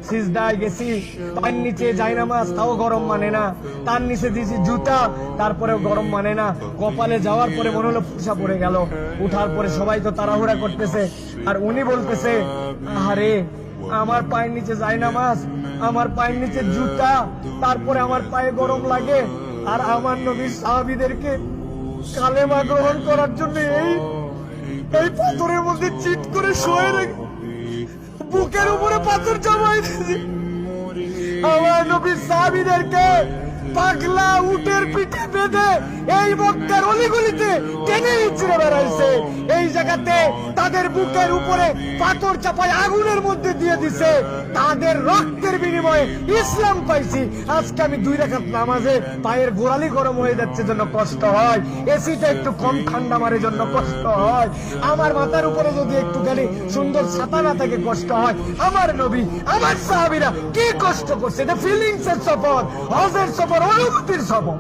সিজদায় গেছি, তার নিচে যাই নামাজ, তাও গরম মানে না। তার নিচে দিয়েছি জুতা, তারপরেও গরম মানে না। কপালে যাওয়ার পরে মনে হলো ফুসা পড়ে গেল। উঠার পরে সবাই তো তাড়াহুড়া করতেছে, আর উনি বলতেছে, আরে আমার পায়ের নিচে যাই নামাজ, আমার পায়ের নিচে জুতা, তারপরে আমার পায়ে গরম লাগে। আর আমার নবীর সাহাবীদেরকে কালেমা গ্রহণ করার জন্য এই পাথরের মধ্যে চিট করে শুয়ে রেখে বুকের উপরে পাথর জমাই দিয়েছে। আমার নবীর সাহাবীদেরকে পাগলা উটের পিঠে বেঁধে এই মক্কার অলিগলিতে টেনে ছিঁড়ে বেড়াইছে। এই জায়গাতে তাদের বুকের উপরে পাথর চাপায় আগুনের মধ্যে দিয়ে দিছে। তাদের রক্তের বিনিময়ে ইসলাম পাইছি। আজকে আমি 2 রাকাত নামাজে পায়ের গোড়ালি গরম হয়ে যাচ্ছে জন্য কষ্ট হয়, এসিটা একটু কম ঠান্ডা মারে জন্য কষ্ট হয়, আমার মাথার উপরে যদি একটুখানি সুন্দর ছাতা না থাকে কষ্ট হয়। আমার নবী, আমার সাহাবীরা কি কষ্ট করছে, এটা ফিলিংস এর সফর, হজের সফর, অনুভূতির সফর।